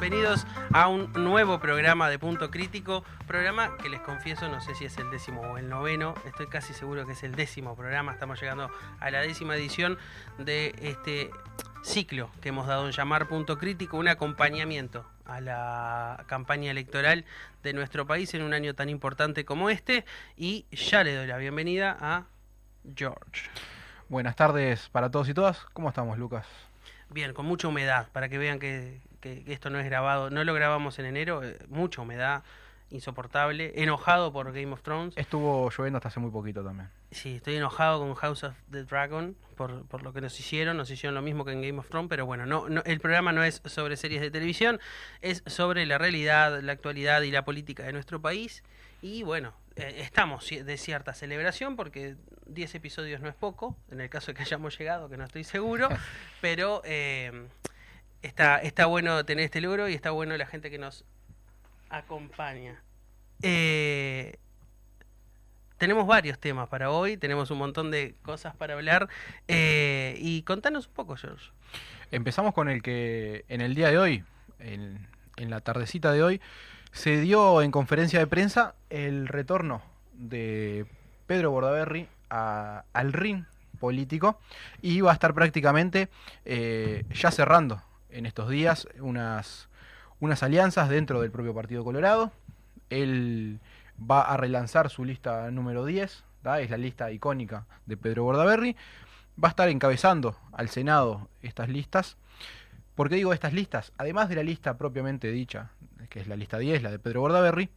bienvenidos a un nuevo programa de Punto Crítico, programa que les confieso, no sé si es el 10º o el 9º, estoy casi seguro que es el 10º programa, estamos llegando a la 10ª edición de este ciclo que hemos dado en llamar Punto Crítico, un acompañamiento a la campaña electoral de nuestro país en un año tan importante como este, y ya le doy la bienvenida a George. Buenas tardes para todos y todas. ¿Cómo estamos, Lucas? Bien, con mucha humedad, para que vean que esto no es grabado, no lo grabamos en enero, mucha humedad, insoportable, enojado por Game of Thrones. Estuvo lloviendo hasta hace muy poquito también. Sí, estoy enojado con House of the Dragon por lo que nos hicieron lo mismo que en Game of Thrones, pero bueno, no, el programa no es sobre series de televisión, es sobre la realidad, la actualidad y la política de nuestro país. Y bueno, estamos de cierta celebración porque 10 episodios no es poco, en el caso de que hayamos llegado, que no estoy seguro, pero está bueno tener este logro y está bueno la gente que nos acompaña. Tenemos varios temas para hoy, tenemos un montón de cosas para hablar y contanos un poco, George. Empezamos con el que en el día de hoy, en la tardecita de hoy, se dio en conferencia de prensa el retorno de Pedro Bordaberry al ring político y va a estar prácticamente ya cerrando en estos días unas alianzas dentro del propio Partido Colorado. Él va a relanzar su lista número 10, ¿tá? Es la lista icónica de Pedro Bordaberry. Va a estar encabezando al Senado estas listas. ¿Por qué digo estas listas? Además de la lista propiamente dicha, que es la lista 10, la de Pedro Bordaberry,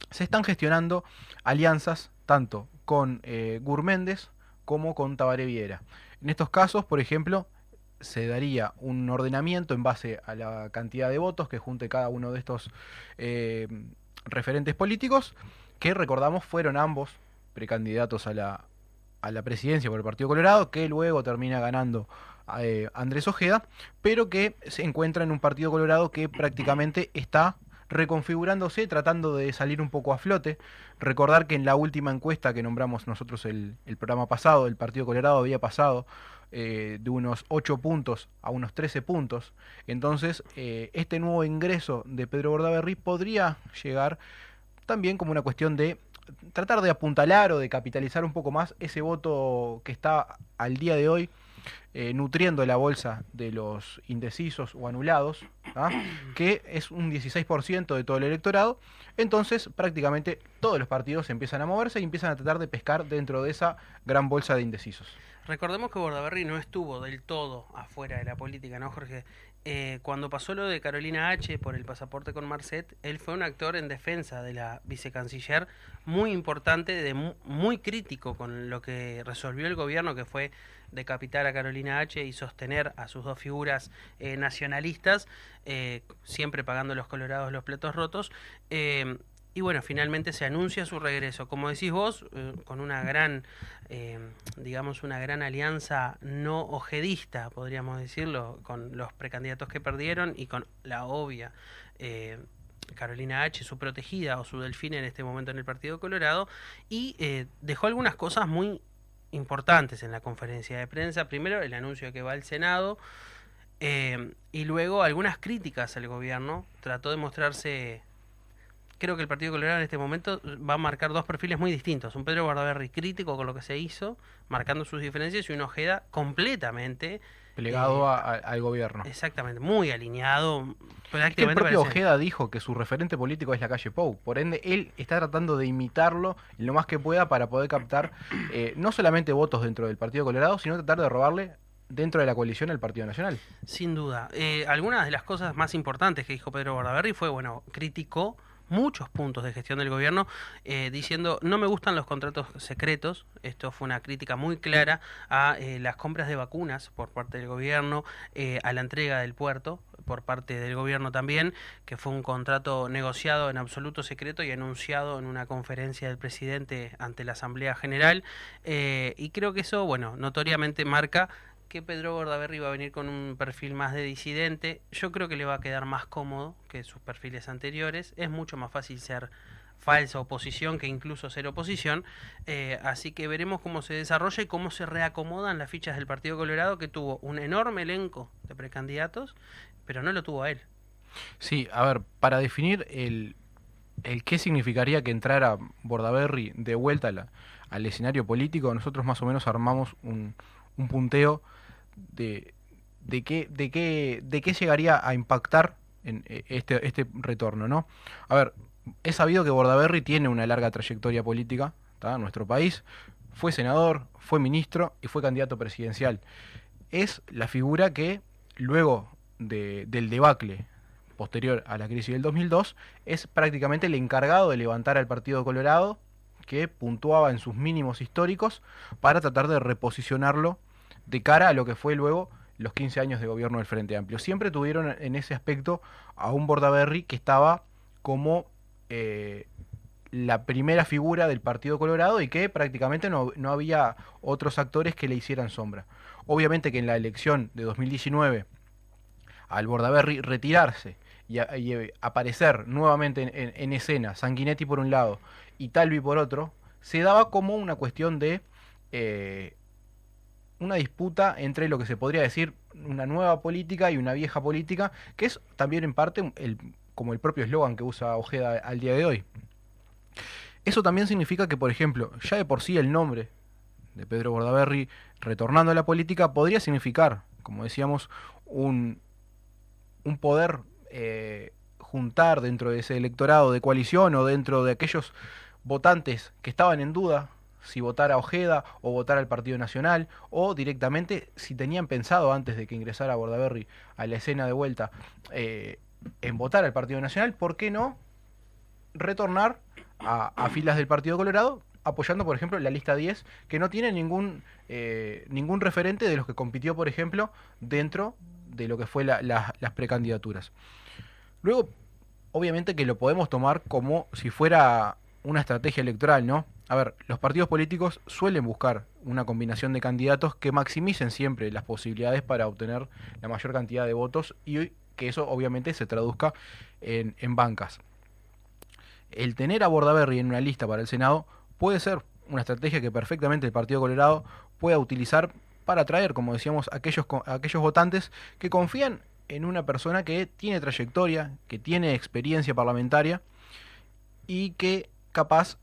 se están gestionando alianzas tanto con Gurméndez como con Tabaré Viera. En estos casos, por ejemplo, se daría un ordenamiento en base a la cantidad de votos que junte cada uno de estos referentes políticos, que recordamos fueron ambos precandidatos a la presidencia por el Partido Colorado, que luego termina ganando Andrés Ojeda, pero que se encuentra en un Partido Colorado que prácticamente está reconfigurándose, tratando de salir un poco a flote. Recordar que en la última encuesta que nombramos nosotros el programa pasado, el Partido Colorado había pasado de unos 8 puntos a unos 13 puntos. Entonces, este nuevo ingreso de Pedro Bordaberry podría llegar también como una cuestión de tratar de apuntalar o de capitalizar un poco más ese voto que está al día de hoy nutriendo la bolsa de los indecisos o anulados, que es un 16% de todo el electorado. Entonces prácticamente todos los partidos empiezan a moverse y empiezan a tratar de pescar dentro de esa gran bolsa de indecisos. Recordemos que Bordaberry no estuvo del todo afuera de la política, ¿no, Jorge? Cuando pasó lo de Carolina H. por el pasaporte con Marcet, él fue un actor en defensa de la vicecanciller muy importante, muy crítico con lo que resolvió el gobierno, que fue decapitar a Carolina H. y sostener a sus dos figuras nacionalistas, siempre pagando los colorados los platos rotos. Y bueno, finalmente se anuncia su regreso, como decís vos, con una gran, digamos, una gran alianza no ojedista, podríamos decirlo, con los precandidatos que perdieron y con la obvia Carolina H., su protegida o su delfín en este momento en el Partido Colorado, y dejó algunas cosas muy importantes en la conferencia de prensa. Primero, el anuncio de que va al Senado, y luego algunas críticas al gobierno. Trató de mostrarse... Creo que el Partido Colorado en este momento va a marcar dos perfiles muy distintos. Un Pedro Bordaberry crítico con lo que se hizo, marcando sus diferencias, y un Ojeda completamente plegado al gobierno. Exactamente, muy alineado. Es que el propio Ojeda dijo que su referente político es la calle Pou. Por ende, él está tratando de imitarlo lo más que pueda para poder captar no solamente votos dentro del Partido Colorado, sino tratar de robarle dentro de la coalición al Partido Nacional. Sin duda. Algunas de las cosas más importantes que dijo Pedro Bordaberry fue, bueno, criticó muchos puntos de gestión del gobierno, diciendo no me gustan los contratos secretos. Esto fue una crítica muy clara a las compras de vacunas por parte del gobierno, a la entrega del puerto por parte del gobierno también, que fue un contrato negociado en absoluto secreto y anunciado en una conferencia del presidente ante la Asamblea General, y creo que eso, bueno, notoriamente marca que Pedro Bordaberry va a venir con un perfil más de disidente. Yo creo que le va a quedar más cómodo que sus perfiles anteriores. Es mucho más fácil ser falsa oposición que incluso ser oposición. Así que veremos cómo se desarrolla y cómo se reacomodan las fichas del Partido Colorado, que tuvo un enorme elenco de precandidatos, pero no lo tuvo a él. Sí, a ver, para definir el qué significaría que entrara Bordaberry de vuelta al escenario político, nosotros más o menos armamos un punteo de, de qué llegaría a impactar en este retorno, ¿no? A ver, es sabido que Bordaberry tiene una larga trayectoria política, ¿tá? En nuestro país. Fue senador, fue ministro y fue candidato presidencial. Es la figura que, luego del debacle posterior a la crisis del 2002, es prácticamente el encargado de levantar al Partido Colorado, que puntuaba en sus mínimos históricos, para tratar de reposicionarlo de cara a lo que fue luego los 15 años de gobierno del Frente Amplio. Siempre tuvieron en ese aspecto a un Bordaberry que estaba como la primera figura del Partido Colorado y que prácticamente no había otros actores que le hicieran sombra. Obviamente que en la elección de 2019, al Bordaberry retirarse y aparecer nuevamente en escena, Sanguinetti por un lado y Talvi por otro, se daba como una cuestión de una disputa entre lo que se podría decir una nueva política y una vieja política, que es también en parte como el propio eslogan que usa Ojeda al día de hoy. Eso también significa que, por ejemplo, ya de por sí el nombre de Pedro Bordaberry retornando a la política podría significar, como decíamos, un poder juntar dentro de ese electorado de coalición o dentro de aquellos votantes que estaban en duda si votar a Ojeda o votar al Partido Nacional, o directamente si tenían pensado antes de que ingresara Bordaberry a la escena de vuelta en votar al Partido Nacional, ¿por qué no retornar a filas del Partido Colorado, apoyando, por ejemplo, la lista 10, que no tiene ningún referente de los que compitió, por ejemplo, dentro de lo que fue las precandidaturas? Luego, obviamente que lo podemos tomar como si fuera una estrategia electoral, ¿no? A ver, los partidos políticos suelen buscar una combinación de candidatos que maximicen siempre las posibilidades para obtener la mayor cantidad de votos y que eso obviamente se traduzca en bancas. El tener a Bordaberry en una lista para el Senado puede ser una estrategia que perfectamente el Partido Colorado pueda utilizar para atraer, como decíamos, aquellos votantes que confían en una persona que tiene trayectoria, que tiene experiencia parlamentaria y que capaz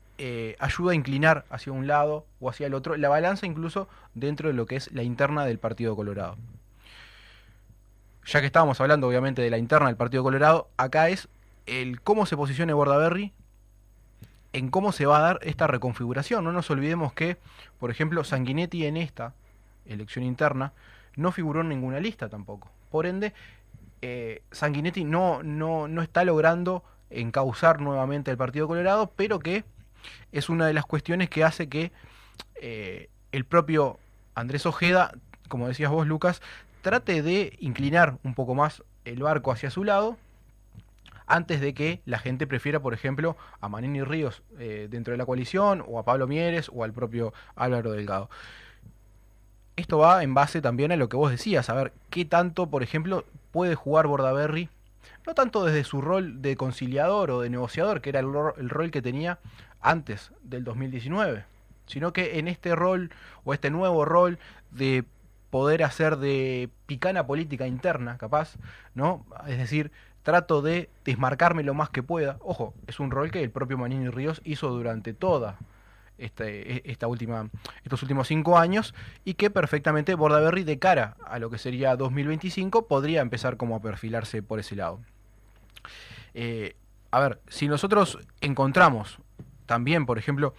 ayuda a inclinar hacia un lado o hacia el otro la balanza, incluso dentro de lo que es la interna del Partido Colorado. Ya que estábamos hablando obviamente de la interna del Partido Colorado, acá es el cómo se posicione Bordaberry en cómo se va a dar esta reconfiguración. No nos olvidemos que, por ejemplo, Sanguinetti en esta elección interna no figuró en ninguna lista tampoco. Por ende, Sanguinetti no está logrando encauzar nuevamente al Partido Colorado, pero que es una de las cuestiones que hace que el propio Andrés Ojeda, como decías vos, Lucas, trate de inclinar un poco más el barco hacia su lado, antes de que la gente prefiera, por ejemplo, a Manini Ríos dentro de la coalición, o a Pablo Mieres, o al propio Álvaro Delgado. Esto va en base también a lo que vos decías, a ver qué tanto, por ejemplo, puede jugar Bordaberry, no tanto desde su rol de conciliador o de negociador, que era el rol que tenía antes del 2019, sino que en este rol, o este nuevo rol de poder hacer de picana política interna, capaz, ¿no? Es decir, trato de desmarcarme lo más que pueda. Ojo, es un rol que el propio Manini Ríos hizo durante toda estos últimos 5 años, y que perfectamente Bordaberry, de cara a lo que sería 2025, podría empezar como a perfilarse por ese lado. A ver, si nosotros encontramos también, por ejemplo,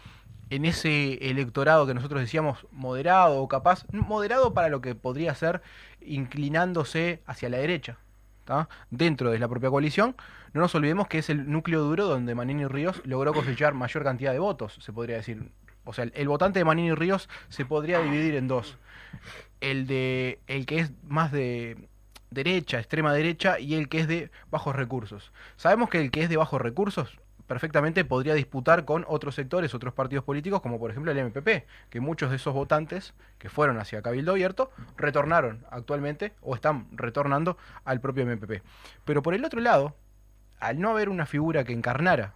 en ese electorado que nosotros decíamos moderado o capaz, moderado para lo que podría ser inclinándose hacia la derecha, ¿tá? Dentro de la propia coalición, no nos olvidemos que es el núcleo duro donde Manini Ríos logró cosechar mayor cantidad de votos, se podría decir. O sea, el votante de Manini Ríos se podría dividir en dos. El que es más de derecha, extrema derecha, y el que es de bajos recursos. Sabemos que el que es de bajos recursos perfectamente podría disputar con otros sectores, otros partidos políticos, como por ejemplo el MPP, que muchos de esos votantes que fueron hacia Cabildo Abierto retornaron actualmente o están retornando al propio MPP. Pero por el otro lado, al no haber una figura que encarnara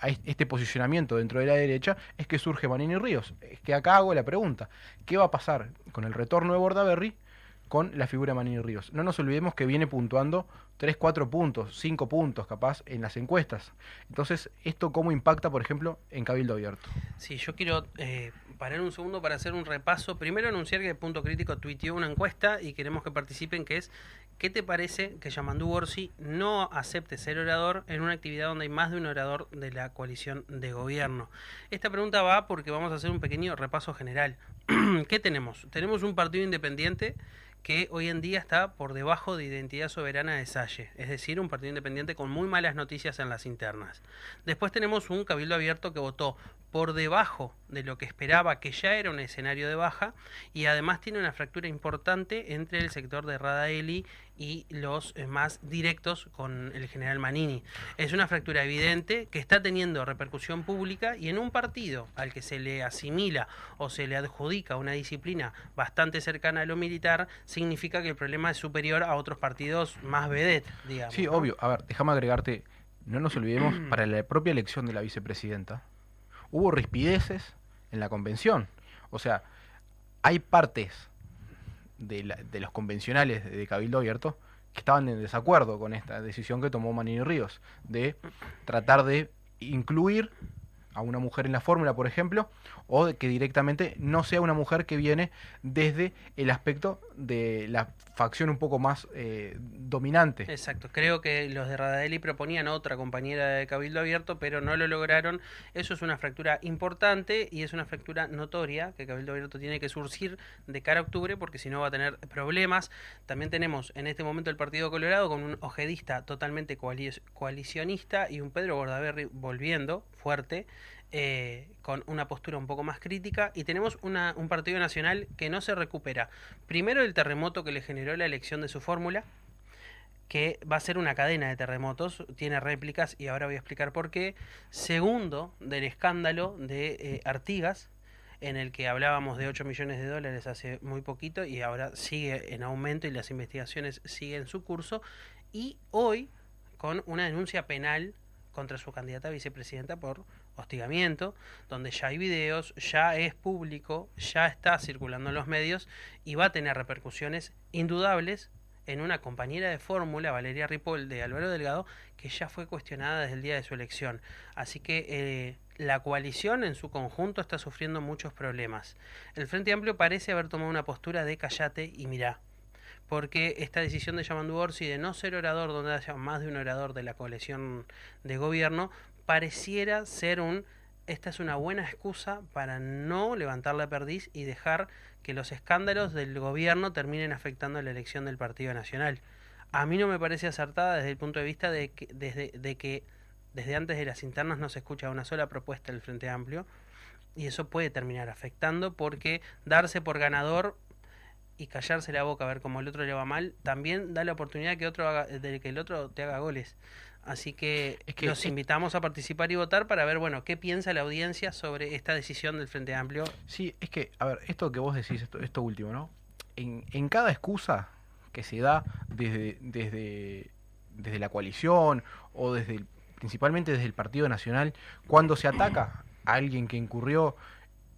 a este posicionamiento dentro de la derecha, es que surge Manini Ríos. Es que acá hago la pregunta, ¿qué va a pasar con el retorno de Bordaberry con la figura de Manini Ríos. No nos olvidemos que viene puntuando 3, 4 puntos, 5 puntos capaz en las encuestas. Entonces, ¿esto cómo impacta, por ejemplo, en Cabildo Abierto? Sí, yo quiero parar un segundo para hacer un repaso. Primero anunciar que Punto Crítico tuiteó una encuesta y queremos que participen, que es: ¿qué te parece que Yamandu Orsi no acepte ser orador en una actividad donde hay más de un orador de la coalición de gobierno? Esta pregunta va porque vamos a hacer un pequeño repaso general. ¿Qué tenemos? Tenemos un partido independiente que hoy en día está por debajo de Identidad Soberana de Salle, es decir, un partido independiente con muy malas noticias en las internas. Después tenemos un Cabildo Abierto que votó por debajo de lo que esperaba, que ya era un escenario de baja, y además tiene una fractura importante entre el sector de Radaeli y los más directos con el general Manini. Es una fractura evidente que está teniendo repercusión pública, y en un partido al que se le asimila o se le adjudica una disciplina bastante cercana a lo militar, significa que el problema es superior a otros partidos más vedette, digamos. Sí, ¿no? obvio. A ver, déjame agregarte, no nos olvidemos, para la propia elección de la vicepresidenta, hubo rispideces en la convención. O sea, hay partes de los convencionales de Cabildo Abierto que estaban en desacuerdo con esta decisión que tomó Manini Ríos, de tratar de incluir a una mujer en la fórmula, por ejemplo, o de que directamente no sea una mujer que viene desde el aspecto de la facción un poco más dominante. Exacto, creo que los de Radaeli proponían otra compañera de Cabildo Abierto, pero no lo lograron. Eso es una fractura importante y es una fractura notoria que Cabildo Abierto tiene que surcir de cara a octubre, porque si no va a tener problemas. También tenemos en este momento el Partido Colorado con un ojedista totalmente coalicionista y un Pedro Bordaberry volviendo fuerte, con una postura un poco más crítica, y tenemos un partido nacional que no se recupera. Primero, el terremoto que le generó la elección de su fórmula, que va a ser una cadena de terremotos, tiene réplicas y ahora voy a explicar por qué. Segundo, del escándalo de Artigas, en el que hablábamos de 8 millones de dólares hace muy poquito y ahora sigue en aumento y las investigaciones siguen su curso. Y hoy, con una denuncia penal contra su candidata a vicepresidenta por hostigamiento, donde ya hay videos, ya es público, ya está circulando en los medios y va a tener repercusiones indudables en una compañera de fórmula, Valeria Ripoll, de Álvaro Delgado, que ya fue cuestionada desde el día de su elección. Así que la coalición en su conjunto está sufriendo muchos problemas. El Frente Amplio parece haber tomado una postura de callate y mirá, porque esta decisión de Yamandu Orsi de no ser orador donde haya más de un orador de la coalición de gobierno pareciera ser esta es una buena excusa para no levantar la perdiz y dejar que los escándalos del gobierno terminen afectando la elección del Partido Nacional. A mí no me parece acertada desde el punto de vista de que desde antes de las internas no se escucha una sola propuesta del Frente Amplio, y eso puede terminar afectando, porque darse por ganador y callarse la boca a ver cómo el otro le va mal también da la oportunidad de que el otro te haga goles. Así que, los invitamos a participar y votar para ver, bueno, qué piensa la audiencia sobre esta decisión del Frente Amplio. Sí, es que, a ver, esto que vos decís, esto último, ¿no? En cada excusa que se da desde la coalición o principalmente desde el Partido Nacional, cuando se ataca a alguien que incurrió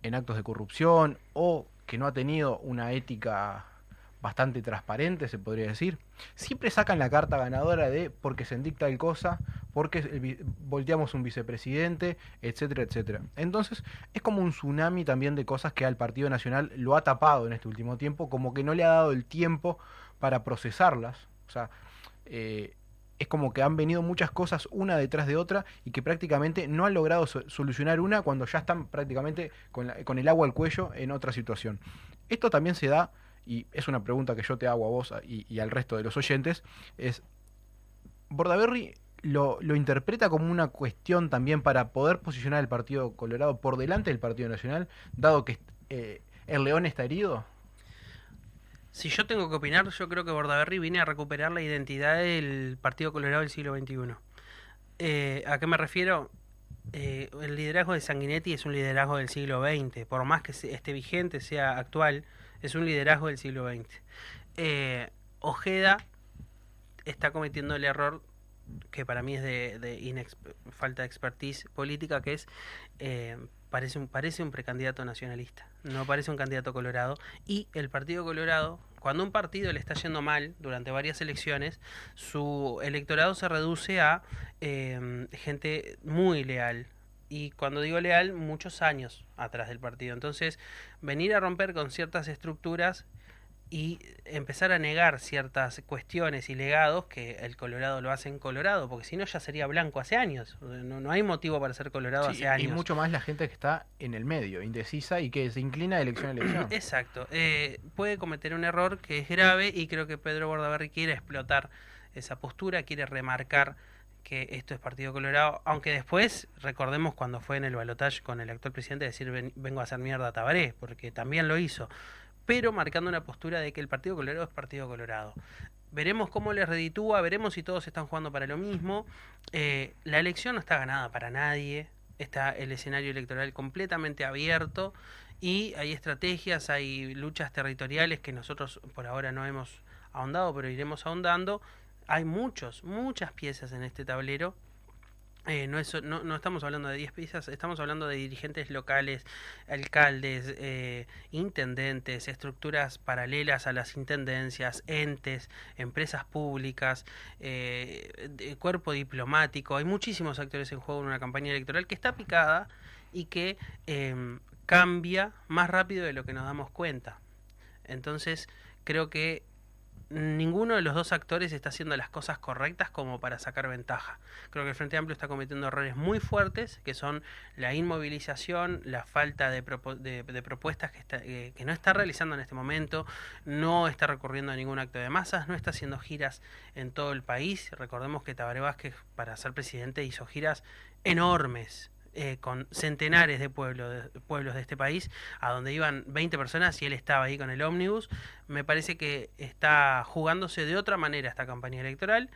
en actos de corrupción o que no ha tenido una ética bastante transparente, se podría decir, siempre sacan la carta ganadora de porque se dicta tal cosa, porque volteamos un vicepresidente, etcétera, etcétera. Entonces, es como un tsunami también de cosas que al Partido Nacional lo ha tapado en este último tiempo, como que no le ha dado el tiempo para procesarlas. O sea, es como que han venido muchas cosas una detrás de otra y que prácticamente no han logrado solucionar una cuando ya están prácticamente con el agua al cuello en otra situación. Esto también se da, y es una pregunta que yo te hago a vos y al resto de los oyentes, es, ¿Bordaberry lo interpreta como una cuestión también para poder posicionar al Partido Colorado por delante del Partido Nacional, dado que el león está herido? Si yo tengo que opinar, yo creo que Bordaberry viene a recuperar la identidad del Partido Colorado del siglo XXI. ¿A qué me refiero? El liderazgo de Sanguinetti es un liderazgo del siglo XX, por más que esté vigente, sea actual, es un liderazgo del siglo XX. Ojeda está cometiendo el error que para mí es de falta de expertise política, que es parece un precandidato nacionalista, no parece un candidato colorado. Y el Partido Colorado, cuando un partido le está yendo mal durante varias elecciones, su electorado se reduce a gente muy leal. Y cuando digo leal, muchos años atrás del partido. Entonces, venir a romper con ciertas estructuras y empezar a negar ciertas cuestiones y legados que el Colorado lo hace en Colorado, porque si no ya sería blanco hace años. No hay motivo para ser Colorado Sí, hace y años. mucho más la gente que está en el medio, indecisa y que se inclina de elección a elección. Exacto. Puede cometer un error que es grave y creo que Pedro Bordaberry quiere explotar esa postura, quiere remarcar que esto es Partido Colorado, aunque después recordemos cuando fue en el balotaje con el actual presidente decir vengo a hacer mierda a Tabaré, porque también lo hizo, pero marcando una postura de que el Partido Colorado es Partido Colorado. Veremos cómo les reditúa, veremos si todos están jugando para lo mismo. La elección no está ganada para nadie, está el escenario electoral completamente abierto y hay estrategias, hay luchas territoriales que nosotros por ahora no hemos ahondado, pero iremos ahondando. Hay muchas piezas en este tablero. No estamos hablando de 10 piezas, estamos hablando de dirigentes locales, alcaldes, intendentes, estructuras paralelas a las intendencias, entes, empresas públicas, cuerpo diplomático. Hay muchísimos actores en juego en una campaña electoral que está picada y que cambia más rápido de lo que nos damos cuenta. Entonces, creo que ninguno de los dos actores está haciendo las cosas correctas como para sacar ventaja. Creo que el Frente Amplio está cometiendo errores muy fuertes, que son la inmovilización, la falta de propuestas que no está realizando en este momento, no está recurriendo a ningún acto de masas, no está haciendo giras en todo el país. Recordemos que Tabaré Vázquez, para ser presidente, hizo giras enormes, con centenares de pueblos de este país, a donde iban 20 personas y él estaba ahí con el ómnibus. Me parece que está jugándose de otra manera esta campaña electoral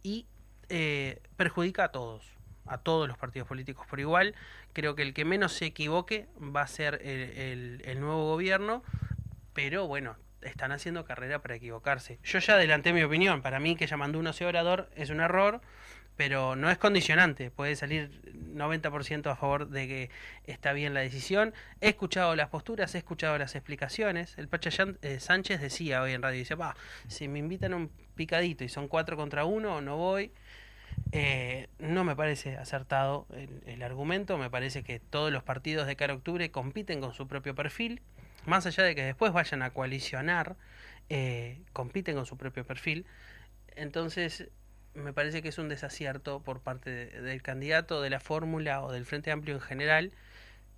y perjudica a todos los partidos políticos por igual. Creo que el que menos se equivoque va a ser el nuevo gobierno, pero bueno, están haciendo carrera para equivocarse. Yo ya adelanté mi opinión, para mí que Yamandú no sea orador es un error, pero no es condicionante, puede salir 90% a favor de que está bien la decisión. He escuchado las posturas, he escuchado las explicaciones. El Pacha Sánchez decía hoy en radio, dice, si me invitan a un picadito y son 4 contra 1, no voy. No me parece acertado el argumento, me parece que todos los partidos de cara a octubre compiten con su propio perfil, más allá de que después vayan a coalicionar, compiten con su propio perfil. Entonces me parece que es un desacierto por parte del candidato, de la fórmula o del Frente Amplio en general.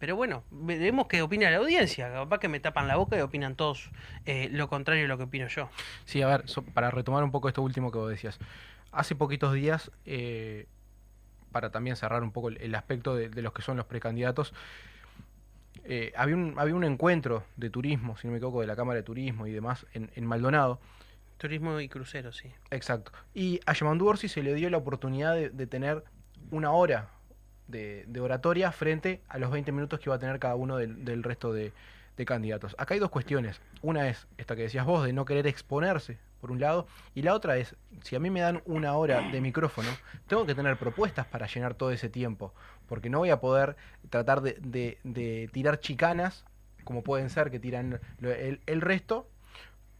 Pero bueno, veremos qué opina la audiencia. Capaz que me tapan la boca y opinan todos lo contrario de lo que opino yo. Sí, a ver, para retomar un poco esto último que vos decías. Hace poquitos días, para también cerrar un poco el aspecto de los que son los precandidatos, había un encuentro de turismo, si no me equivoco, de la Cámara de Turismo y demás en Maldonado. Turismo y crucero, sí. Exacto. Y a Yamandú Orsi se le dio la oportunidad de tener una hora de oratoria frente a los 20 minutos que iba a tener cada uno del resto de candidatos. Acá hay dos cuestiones. Una es esta que decías vos, de no querer exponerse, por un lado, y la otra es, si a mí me dan una hora de micrófono, tengo que tener propuestas para llenar todo ese tiempo, porque no voy a poder tratar de tirar chicanas, como pueden ser que tiran el resto,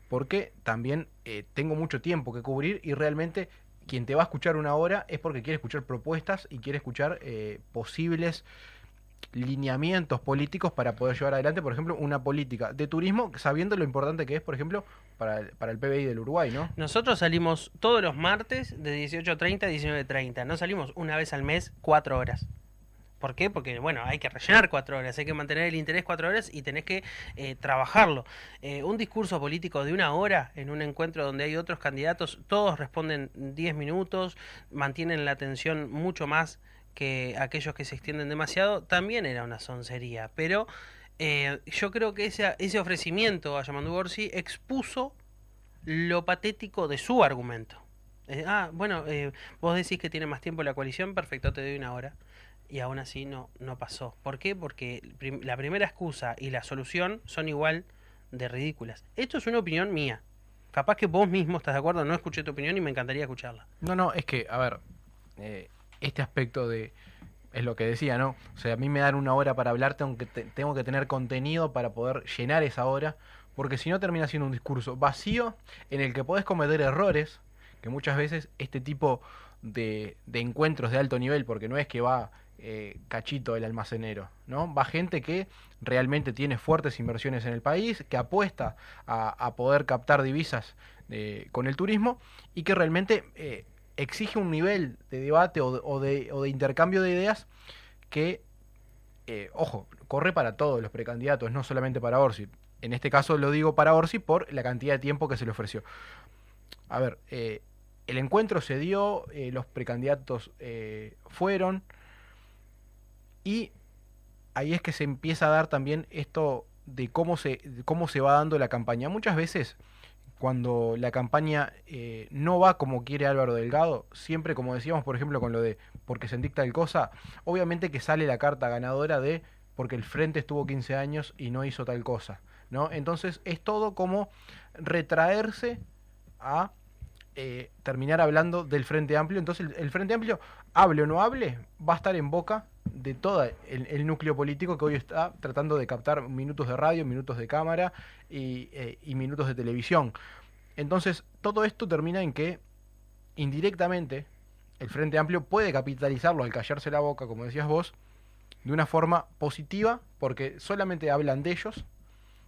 porque también tengo mucho tiempo que cubrir y realmente quien te va a escuchar una hora es porque quiere escuchar propuestas y quiere escuchar posibles lineamientos políticos para poder llevar adelante, por ejemplo, una política de turismo, sabiendo lo importante que es, por ejemplo, para el PBI del Uruguay, ¿no? Nosotros salimos todos los martes de 18:30 a 19:30. No salimos una vez al mes 4 horas. ¿Por qué? Porque, bueno, hay que rellenar 4 horas, hay que mantener el interés 4 horas y tenés que trabajarlo. Un discurso político de una hora en un encuentro donde hay otros candidatos, todos responden 10 minutos, mantienen la atención mucho más que aquellos que se extienden demasiado, también era una soncería. Pero yo creo que ese ofrecimiento a Yamandú Orsi expuso lo patético de su argumento. Vos decís que tiene más tiempo la coalición, perfecto, te doy una hora. Y aún así no pasó. ¿Por qué? Porque la primera excusa y la solución son igual de ridículas. Esto es una opinión mía. Capaz que vos mismo estás de acuerdo, no escuché tu opinión y me encantaría escucharla. No, es que, a ver, este aspecto de es lo que decía, ¿no? O sea, a mí me dan una hora para hablar, tengo que tener contenido para poder llenar esa hora, porque si no termina siendo un discurso vacío en el que podés cometer errores, que muchas veces este tipo de encuentros de alto nivel, porque no es que va Cachito el almacenero, ¿no? Va gente que realmente tiene fuertes inversiones en el país, que apuesta a poder captar divisas con el turismo y que realmente exige un nivel de debate o de intercambio de ideas que, ojo, corre para todos los precandidatos, no solamente para Orsi. En este caso lo digo para Orsi por la cantidad de tiempo que se le ofreció. A ver, el encuentro se dio, los precandidatos fueron, y ahí es que se empieza a dar también esto de cómo se va dando la campaña. Muchas veces, cuando la campaña no va como quiere Álvaro Delgado, siempre, como decíamos, por ejemplo, con lo de porque se dicta el cosa, obviamente que sale la carta ganadora de porque el Frente estuvo 15 años y no hizo tal cosa, ¿no? Entonces es todo como retraerse a terminar hablando del Frente Amplio. Entonces el Frente Amplio, hable o no hable, va a estar en boca de todo el núcleo político que hoy está tratando de captar minutos de radio, minutos de cámara y minutos de televisión. Entonces todo esto termina en que indirectamente el Frente Amplio puede capitalizarlo al callarse la boca, como decías vos, de una forma positiva, porque solamente hablan de ellos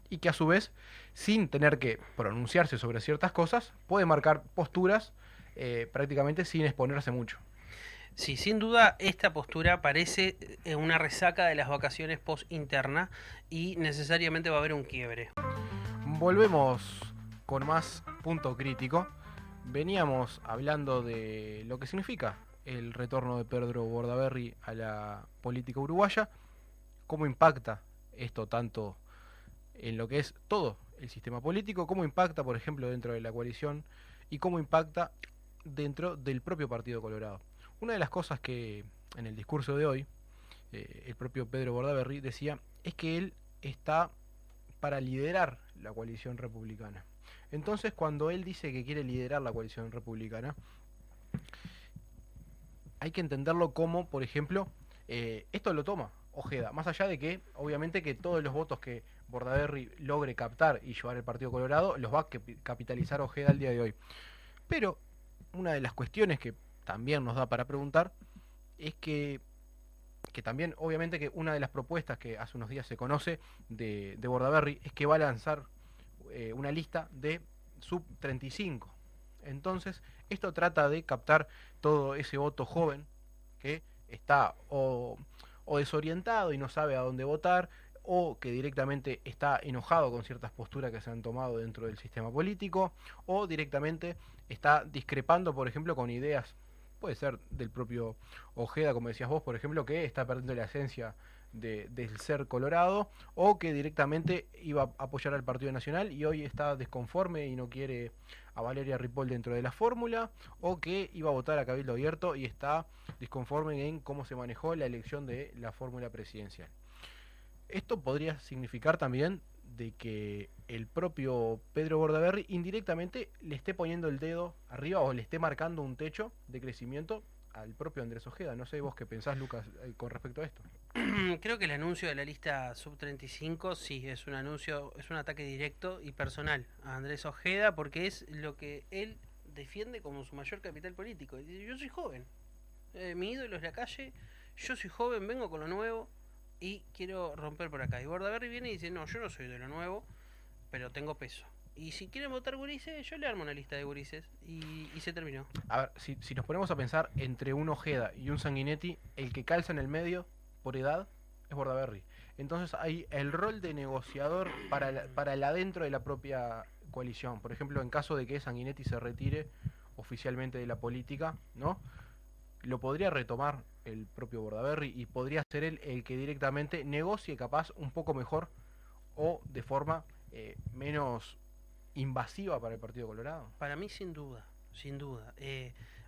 y que a su vez, sin tener que pronunciarse sobre ciertas cosas, puede marcar posturas prácticamente sin exponerse mucho. Sí, sin duda esta postura parece una resaca de las vacaciones post-interna y necesariamente va a haber un quiebre. Volvemos con más punto crítico. Veníamos hablando de lo que significa el retorno de Pedro Bordaberry a la política uruguaya, cómo impacta esto tanto en lo que es todo el sistema político, cómo impacta, por ejemplo, dentro de la coalición y cómo impacta dentro del propio Partido Colorado. Una de las cosas que en el discurso de hoy el propio Pedro Bordaberry decía es que él está para liderar la coalición republicana. Entonces, cuando él dice que quiere liderar la coalición republicana, hay que entenderlo como, por ejemplo, esto lo toma Ojeda, más allá de que, obviamente, que todos los votos que Bordaberry logre captar y llevar el Partido Colorado, los va a capitalizar Ojeda al día de hoy. Pero una de las cuestiones que también nos da para preguntar es que también, obviamente, que una de las propuestas que hace unos días se conoce de Bordaberry es que va a lanzar una lista de sub 35. Entonces, esto trata de captar todo ese voto joven que está o desorientado y no sabe a dónde votar, o que directamente está enojado con ciertas posturas que se han tomado dentro del sistema político, o directamente está discrepando, por ejemplo, con ideas, puede ser del propio Ojeda, como decías vos, por ejemplo, que está perdiendo la esencia del ser colorado, o que directamente iba a apoyar al Partido Nacional y hoy está desconforme y no quiere a Valeria Ripoll dentro de la fórmula, o que iba a votar a Cabildo Abierto y está disconforme en cómo se manejó la elección de la fórmula presidencial. Esto podría significar también de que el propio Pedro Bordaberry indirectamente le esté poniendo el dedo arriba o le esté marcando un techo de crecimiento al propio Andrés Ojeda. No sé vos qué pensás, Lucas, con respecto a esto. Creo que el anuncio de la lista sub 35 sí es un anuncio, es un ataque directo y personal a Andrés Ojeda porque es lo que él defiende como su mayor capital político. Dice, yo soy joven, mi ídolo es la calle, yo soy joven, vengo con lo nuevo y quiero romper por acá. Y Bordaberry viene y dice, no, yo no soy de lo nuevo, pero tengo peso. Y si quieren votar gurises, yo le armo una lista de gurises y se terminó. A ver, si nos ponemos a pensar entre un Ojeda y un Sanguinetti, el que calza en el medio por edad es Bordaberry. Entonces hay el rol de negociador para el adentro de la propia coalición. Por ejemplo, en caso de que Sanguinetti se retire oficialmente de la política, ¿no? Lo podría retomar el propio Bordaberry y podría ser él el que directamente negocie capaz un poco mejor o de forma menos invasiva para el Partido Colorado. Para mí sin duda, sin duda.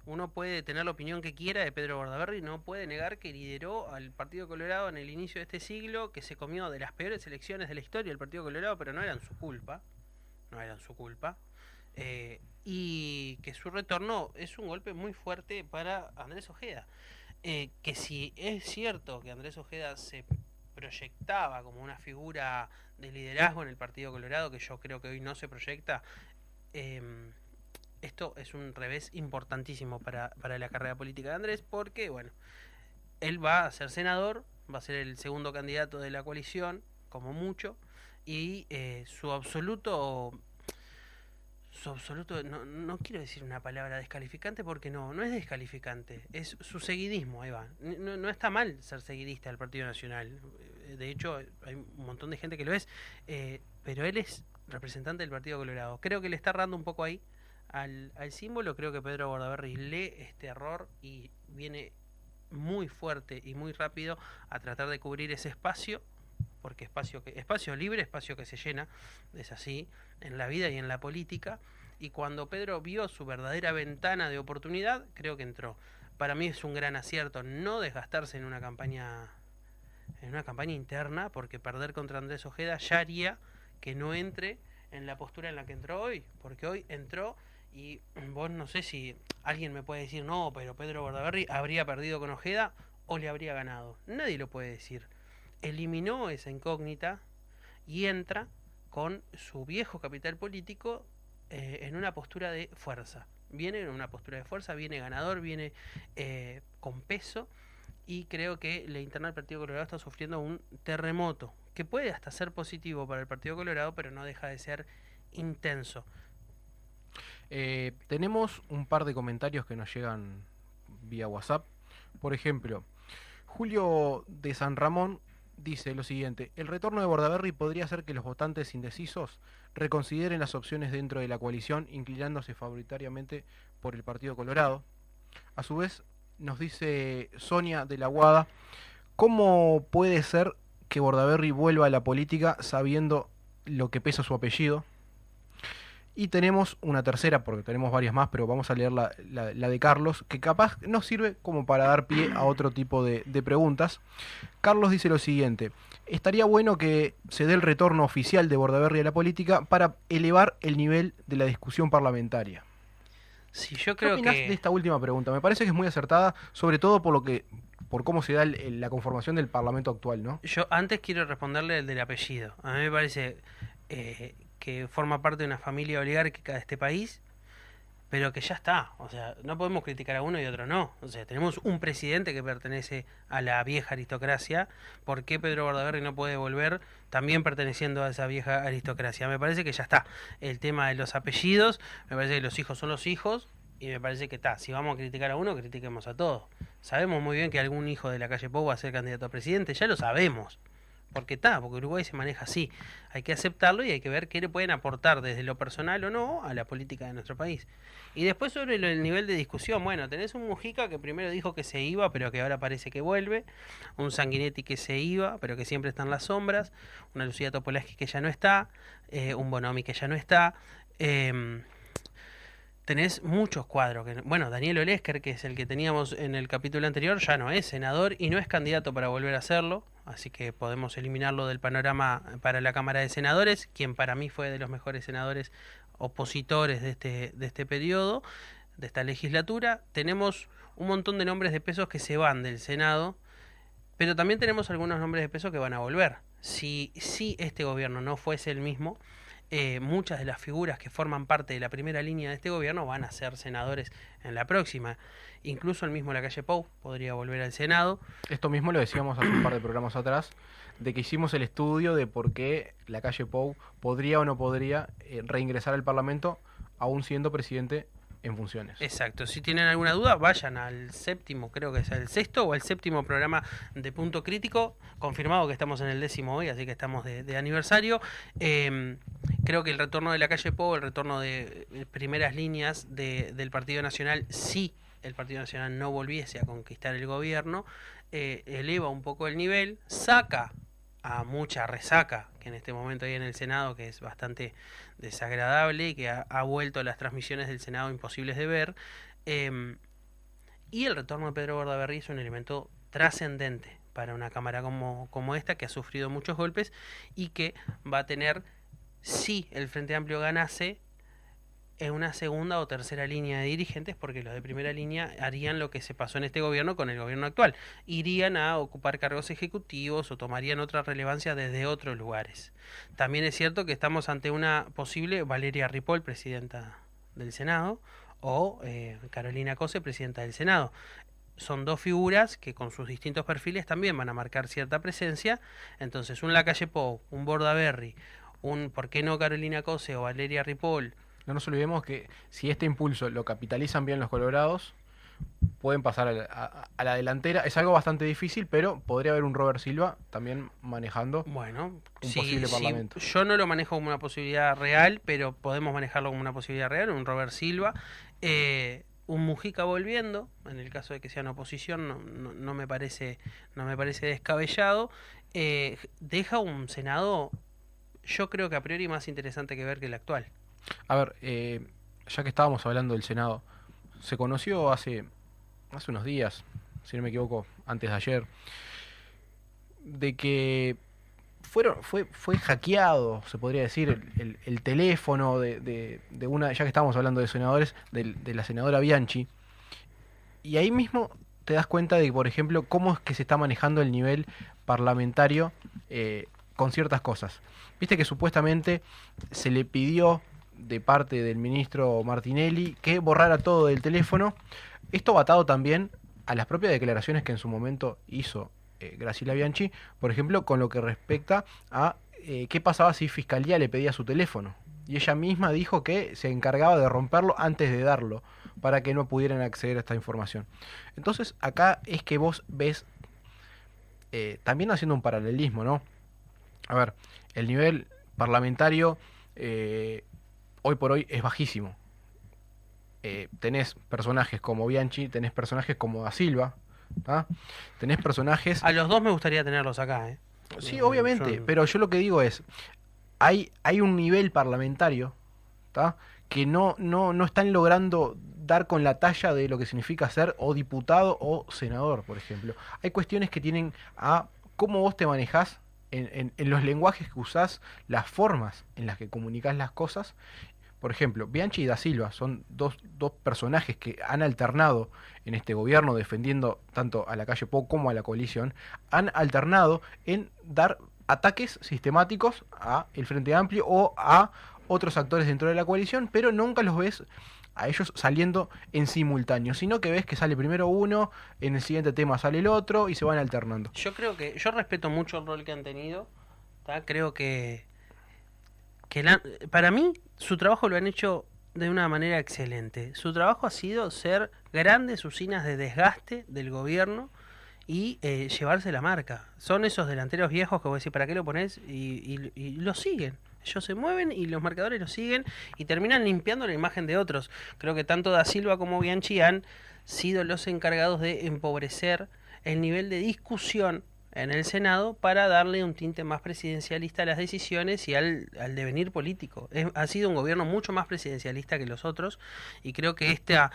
Uno puede tener la opinión que quiera de Pedro Bordaberry, no puede negar que lideró al Partido Colorado en el inicio de este siglo, que se comió de las peores elecciones de la historia del Partido Colorado, pero no eran su culpa, no eran su culpa. Y que su retorno es un golpe muy fuerte para Andrés Ojeda. Que si es cierto que Andrés Ojeda se proyectaba como una figura de liderazgo en el Partido Colorado, que yo creo que hoy no se proyecta, eh, esto es un revés importantísimo para la carrera política de Andrés, porque, bueno, él va a ser senador, va a ser el segundo candidato de la coalición, como mucho, y su absoluto, no quiero decir una palabra descalificante porque no es descalificante, es su seguidismo, ahí va. No está mal ser seguidista del Partido Nacional, de hecho hay un montón de gente que lo es, pero él es representante del Partido Colorado. Creo que le está errando un poco ahí al símbolo, creo que Pedro Bordaberry lee este error y viene muy fuerte y muy rápido a tratar de cubrir ese espacio, porque espacio libre, espacio que se llena, es así en la vida y en la política, y cuando Pedro vio su verdadera ventana de oportunidad, creo que entró. Para mí es un gran acierto no desgastarse en una campaña interna, porque perder contra Andrés Ojeda ya haría que no entre en la postura en la que entró hoy, porque hoy entró y vos no sé si alguien me puede decir, no, pero Pedro Bordaberry habría perdido con Ojeda o le habría ganado. Nadie lo puede decir. Eliminó esa incógnita y entra con su viejo capital político en una postura de fuerza. Viene en una postura de fuerza, viene ganador, viene con peso, y creo que la interna del Partido Colorado está sufriendo un terremoto que puede hasta ser positivo para el Partido Colorado, pero no deja de ser intenso. Tenemos un par de comentarios que nos llegan vía WhatsApp. Por ejemplo, Julio de San Ramón dice lo siguiente: el retorno de Bordaberry podría hacer que los votantes indecisos reconsideren las opciones dentro de la coalición, inclinándose favoritariamente por el Partido Colorado. A su vez, nos dice Sonia de la Guada: ¿cómo puede ser que Bordaberry vuelva a la política sabiendo lo que pesa su apellido? Y tenemos una tercera, porque tenemos varias más, pero vamos a leer la de Carlos, que capaz nos sirve como para dar pie a otro tipo de preguntas. Carlos dice lo siguiente: estaría bueno que se dé el retorno oficial de Bordaberry a la política para elevar el nivel de la discusión parlamentaria. Sí, yo ¿Qué creo opinás de que esta última pregunta? Me parece que es muy acertada, sobre todo por cómo se da la conformación del Parlamento actual, ¿no? yo antes quiero responderle el del apellido. A mí me parece que forma parte de una familia oligárquica de este país, pero que ya está. O sea, no podemos criticar a uno y a otro no. O sea, tenemos un presidente que pertenece a la vieja aristocracia. ¿Por qué Pedro Bordaberry no puede volver también perteneciendo a esa vieja aristocracia? Me parece que ya está. El tema de los apellidos, me parece que los hijos son los hijos. Y me parece que está, si vamos a criticar a uno, critiquemos a todos. Sabemos muy bien que algún hijo de la calle Pou va a ser candidato a presidente, ya lo sabemos. Porque está, porque Uruguay se maneja así. Hay que aceptarlo y hay que ver qué le pueden aportar desde lo personal o no a la política de nuestro país. Y después sobre el nivel de discusión, bueno, tenés un Mujica que primero dijo que se iba, pero que ahora parece que vuelve, un Sanguinetti que se iba, pero que siempre está en las sombras, una Lucía Topolaski que ya no está, un Bonomi que ya no está. Tenés muchos cuadros. Bueno, Daniel Olesker, que es el que teníamos en el capítulo anterior, ya no es senador y no es candidato para volver a hacerlo, así que podemos eliminarlo del panorama para la Cámara de Senadores, quien para mí fue de los mejores senadores opositores de este periodo, de esta legislatura. Tenemos un montón de nombres de pesos que se van del Senado, pero también tenemos algunos nombres de peso que van a volver. Si este gobierno no fuese el mismo, muchas de las figuras que forman parte de la primera línea de este gobierno van a ser senadores en la próxima. Incluso el mismo Lacalle Pou podría volver al Senado. Esto mismo lo decíamos hace un par de programas atrás, de que hicimos el estudio de por qué Lacalle Pou podría o no podría reingresar al Parlamento aún siendo presidente en funciones. Exacto, si tienen alguna duda, vayan al séptimo, creo que es el sexto o el séptimo programa de Punto Crítico, confirmado que estamos en el 10º hoy, así que estamos de aniversario. Creo que el retorno de Lacalle Pou, el retorno de primeras líneas del Partido Nacional, si el Partido Nacional no volviese a conquistar el gobierno, eleva un poco el nivel, saca a mucha resaca que en este momento hay en el Senado, que es bastante desagradable y que ha vuelto las transmisiones del Senado imposibles de ver. Y el retorno de Pedro Bordaberry es un elemento trascendente para una Cámara como esta, que ha sufrido muchos golpes y que va a tener, si el Frente Amplio ganase, una segunda o tercera línea de dirigentes, porque los de primera línea harían lo que se pasó en este gobierno con el gobierno actual. Irían a ocupar cargos ejecutivos o tomarían otra relevancia desde otros lugares. También es cierto que estamos ante una posible Valeria Ripoll, presidenta del Senado, o Carolina Cose, presidenta del Senado. Son dos figuras que con sus distintos perfiles también van a marcar cierta presencia. Entonces, un Lacalle Pou, un Bordaberry, un, ¿por qué no Carolina Cose o Valeria Ripoll? No nos olvidemos que si este impulso lo capitalizan bien los colorados, pueden pasar a la delantera. Es algo bastante difícil, pero podría haber un Robert Silva también manejando Bueno, un posible parlamento. yo no lo manejo como una posibilidad real, pero podemos manejarlo como una posibilidad real, un Robert Silva. Un Mujica volviendo, en el caso de que sea una oposición, no me parece, no me parece descabellado. Deja un Senado, yo creo que a priori más interesante que ver que el actual. A ver, ya que estábamos hablando del Senado, se conoció hace unos días, si no me equivoco, antes de ayer, de que fue hackeado, se podría decir, el teléfono de una, ya que estábamos hablando de senadores, de la senadora Bianchi, y ahí mismo te das cuenta de, por ejemplo, cómo es que se está manejando el nivel parlamentario con ciertas cosas. Viste que supuestamente se le pidió de parte del ministro Martinelli que borrara todo del teléfono. Esto va atado también a las propias declaraciones que en su momento hizo Graciela Bianchi, por ejemplo, con lo que respecta a qué pasaba si Fiscalía le pedía su teléfono. Y ella misma dijo que se encargaba de romperlo antes de darlo, para que no pudieran acceder a esta información. Entonces, acá es que vos ves, también haciendo un paralelismo, ¿no? A ver, el nivel parlamentario hoy por hoy es bajísimo. Tenés personajes como Bianchi, tenés personajes como Da Silva, ¿ah? Tenés personajes... A los dos me gustaría tenerlos acá, ¿eh? Sí, obviamente, pero yo lo que digo es, hay un nivel parlamentario, ¿tá? Que no están logrando dar con la talla de lo que significa ser o diputado o senador, por ejemplo. Hay cuestiones que tienen a cómo vos te manejás en los lenguajes que usás, las formas en las que comunicás las cosas. Por ejemplo, Bianchi y Da Silva son dos personajes que han alternado en este gobierno, defendiendo tanto a Lacalle Pou como a la coalición, han alternado en dar ataques sistemáticos a el Frente Amplio o a otros actores dentro de la coalición, pero nunca los ves a ellos saliendo en simultáneo, sino que ves que sale primero uno, en el siguiente tema sale el otro y se van alternando. Yo respeto mucho el rol que han tenido, ¿tá? Creo que para mí su trabajo lo han hecho de una manera excelente. Su trabajo ha sido ser grandes usinas de desgaste del gobierno y llevarse la marca. Son esos delanteros viejos que vos decís, ¿para qué lo ponés? Y lo siguen. Ellos se mueven y los marcadores lo siguen y terminan limpiando la imagen de otros. Creo que tanto Da Silva como Bianchi han sido los encargados de empobrecer el nivel de discusión en el Senado para darle un tinte más presidencialista a las decisiones y al devenir político. Ha sido un gobierno mucho más presidencialista que los otros y creo que esta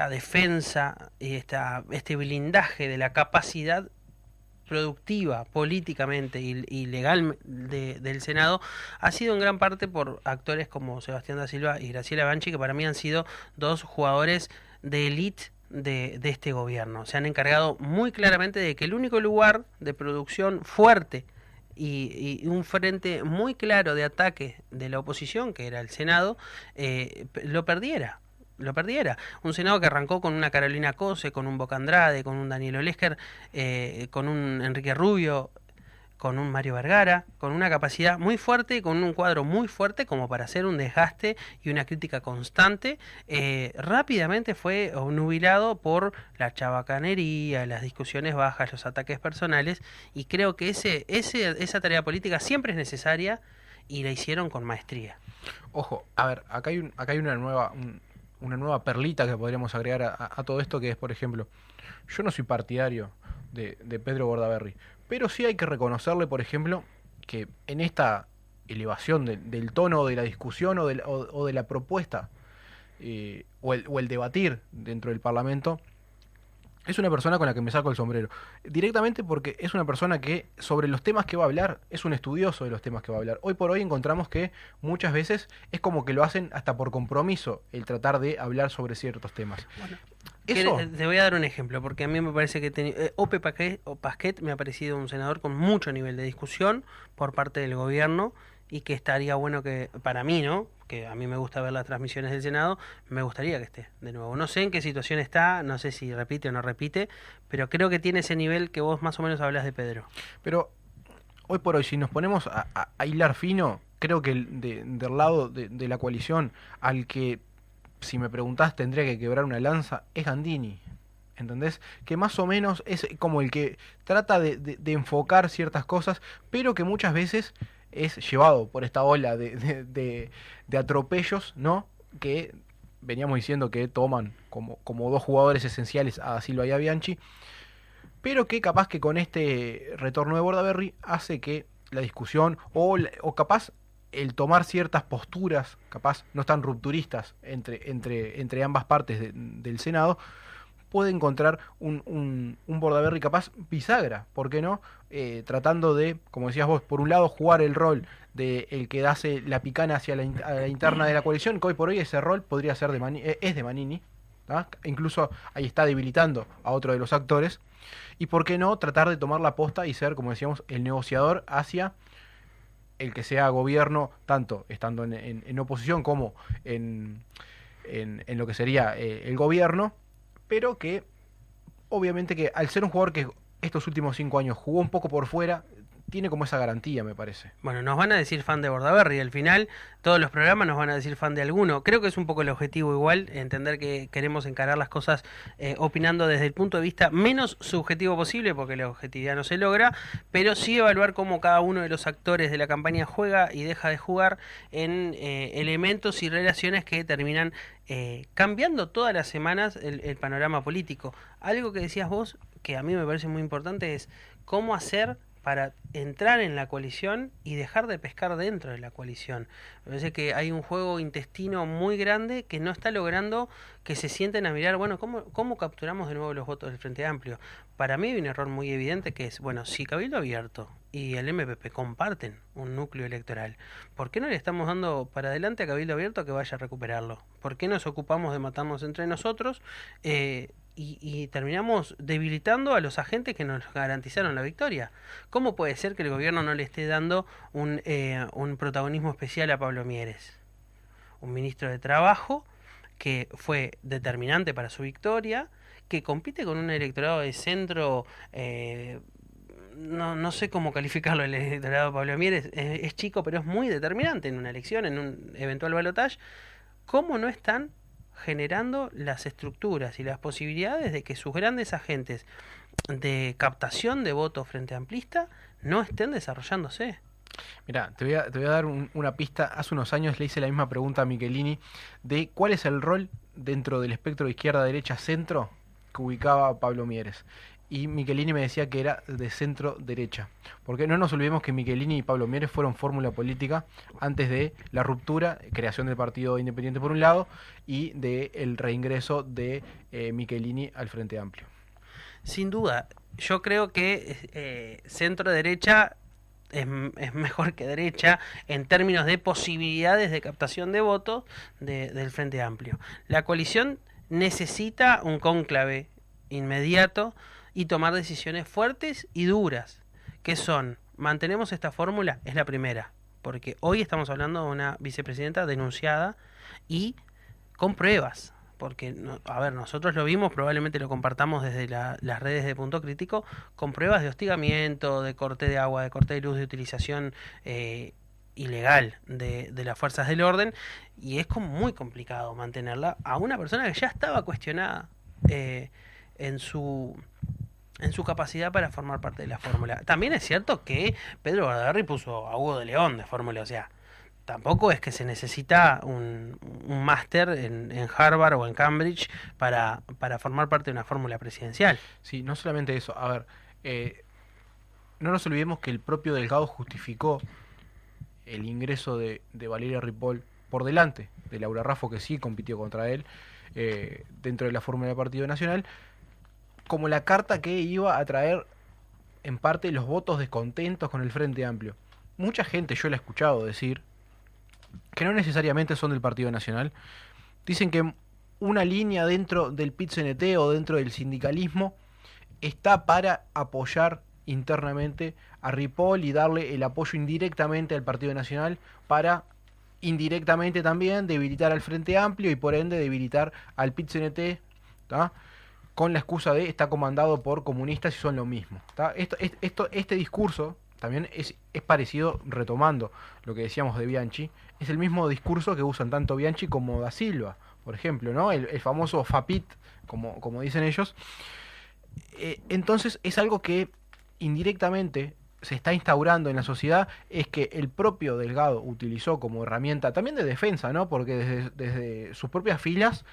defensa, este blindaje de la capacidad productiva políticamente y legal del Senado ha sido en gran parte por actores como Sebastián Da Silva y Graciela Bianchi, que para mí han sido dos jugadores de élite de este gobierno. Se han encargado muy claramente de que el único lugar de producción fuerte y un frente muy claro de ataque de la oposición, que era el Senado, lo perdiera. Un Senado que arrancó con una Carolina Cose, con un Boca Andrade, con un Daniel Olesker, con un Enrique Rubio, con un Mario Vergara, con una capacidad muy fuerte, con un cuadro muy fuerte como para hacer un desgaste y una crítica constante. Rápidamente fue obnubilado por la chabacanería, las discusiones bajas, los ataques personales, y creo que esa tarea política siempre es necesaria y la hicieron con maestría. Ojo, a ver, acá hay una nueva perlita que podríamos agregar a todo esto, que es, por ejemplo, yo no soy partidario de Pedro Bordaberry, pero sí hay que reconocerle, por ejemplo, que en esta elevación del tono de la discusión o de la propuesta o el debatir dentro del Parlamento, Es una persona con la que me saco el sombrero. Directamente porque es una persona que, sobre los temas que va a hablar, es un estudioso de los temas que va a hablar. Hoy por hoy encontramos que muchas veces es como que lo hacen hasta por compromiso, el tratar de hablar sobre ciertos temas. Bueno, Eso, te voy a dar un ejemplo, porque a mí me parece que Ope Pasquet me ha parecido un senador con mucho nivel de discusión por parte del gobierno y que estaría bueno que, para mí, ¿no? Que a mí me gusta ver las transmisiones del Senado, me gustaría que esté de nuevo. No sé en qué situación está, no sé si repite o no repite, pero creo que tiene ese nivel que vos más o menos hablas de Pedro. pero hoy por hoy, si nos ponemos a hilar fino, creo que del lado de la coalición, al que, si me preguntás, tendría que quebrar una lanza, es Gandini. ¿Entendés? Que más o menos es como el que trata de enfocar ciertas cosas, pero que muchas veces es llevado por esta ola de atropellos, ¿no? Que veníamos diciendo que toman como dos jugadores esenciales a Silva y a Bianchi, pero que capaz que con este retorno de Bordaberry hace que la discusión o capaz el tomar ciertas posturas, capaz no tan rupturistas entre ambas partes del Senado, puede encontrar un Bordaberry capaz bisagra, ¿por qué no? Tratando de, como decías vos, por un lado jugar el rol de el que hace la picana hacia a la interna de la coalición, que hoy por hoy ese rol podría ser es de Manini, ¿tá? Incluso ahí está debilitando a otro de los actores, y por qué no tratar de tomar la posta y ser, como decíamos, el negociador hacia el que sea gobierno, tanto estando en oposición como en lo que sería el gobierno, pero que obviamente que al ser un jugador que estos últimos 5 años jugó un poco por fuera, tiene como esa garantía, me parece. Bueno, nos van a decir fan de Bordaberry, al final todos los programas nos van a decir fan de alguno. Creo que es un poco el objetivo igual, entender que queremos encarar las cosas opinando desde el punto de vista menos subjetivo posible, porque la objetividad no se logra, pero sí evaluar cómo cada uno de los actores de la campaña juega y deja de jugar en elementos y relaciones que terminan cambiando todas las semanas el panorama político. Algo que decías vos, que a mí me parece muy importante, es cómo hacer para entrar en la coalición y dejar de pescar dentro de la coalición. Me parece que hay un juego intestino muy grande que no está logrando que se sienten a mirar, bueno, ¿cómo capturamos de nuevo los votos del Frente Amplio? Para mí hay un error muy evidente que es, bueno, si Cabildo Abierto y el MPP comparten un núcleo electoral, ¿por qué no le estamos dando para adelante a Cabildo Abierto que vaya a recuperarlo? ¿Por qué nos ocupamos de matarnos entre nosotros? Y terminamos debilitando a los agentes que nos garantizaron la victoria. ¿Cómo puede ser que el gobierno no le esté dando un protagonismo especial a Pablo Mieres? Un ministro de Trabajo que fue determinante para su victoria, que compite con un electorado de centro, no sé cómo calificarlo el electorado de Pablo Mieres, es chico pero es muy determinante en una elección, en un eventual balotaje. ¿Cómo no están generando las estructuras y las posibilidades de que sus grandes agentes de captación de votos frente amplista no estén desarrollándose? Mira, te voy a dar una pista. Hace unos años le hice la misma pregunta a Michelini de cuál es el rol dentro del espectro de izquierda, derecha, centro que ubicaba Pablo Mieres. Y Michelini me decía que era de centro derecha. Porque no nos olvidemos que Michelini y Pablo Mieres fueron fórmula política antes de la ruptura, creación del Partido Independiente por un lado, y del reingreso de Michelini al Frente Amplio. Sin duda, yo creo que centro derecha es mejor que derecha en términos de posibilidades de captación de votos del Frente Amplio. La coalición necesita un cónclave inmediato y tomar decisiones fuertes y duras, que son, mantenemos esta fórmula, es la primera, porque hoy estamos hablando de una vicepresidenta denunciada y con pruebas, porque, a ver, nosotros lo vimos, probablemente lo compartamos desde las redes de Punto Crítico, con pruebas de hostigamiento, de corte de agua, de corte de luz, de utilización ilegal de las fuerzas del orden, y es como muy complicado mantenerla a una persona que ya estaba cuestionada en su capacidad para formar parte de la fórmula. También es cierto que Pedro Bordaberry puso a Hugo de León de fórmula, o sea, tampoco es que se necesita un máster en Harvard o en Cambridge para formar parte de una fórmula presidencial. Sí, no solamente eso. A ver, no nos olvidemos que el propio Delgado justificó el ingreso de Valeria Ripoll por delante de Laura Raffo, que sí compitió contra él dentro de la fórmula del Partido Nacional, como la carta que iba a traer en parte los votos descontentos con el Frente Amplio. Mucha gente, yo la he escuchado decir, que no necesariamente son del Partido Nacional, dicen que una línea dentro del PIT-CNT o dentro del sindicalismo está para apoyar internamente a Ripoll y darle el apoyo indirectamente al Partido Nacional para indirectamente también debilitar al Frente Amplio y por ende debilitar al PIT-CNT, ¿tá? Con la excusa de está comandado por comunistas y son lo mismo, ¿tá? Este discurso también es parecido, retomando lo que decíamos de Bianchi, es el mismo discurso que usan tanto Bianchi como Da Silva, por ejemplo, ¿no? El famoso FAPIT, como dicen ellos. Entonces es algo que indirectamente se está instaurando en la sociedad, es que el propio Delgado utilizó como herramienta también de defensa, ¿no? Porque desde sus propias filas